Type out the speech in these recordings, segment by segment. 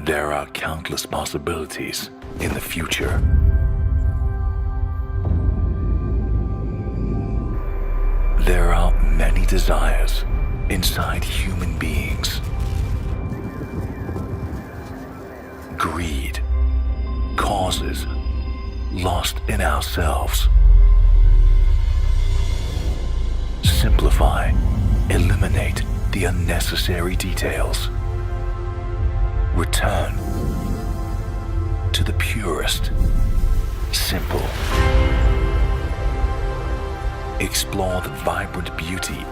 There are countless possibilities in the future. There are many desires inside human beings. Greed, causes lost in ourselves. Simplify, eliminate the unnecessary details. Return to the purest, simple. Explore the vibrant beauty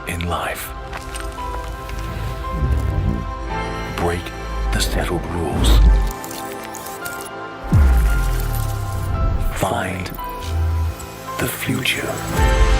in life. Break the settled rules. Find the future.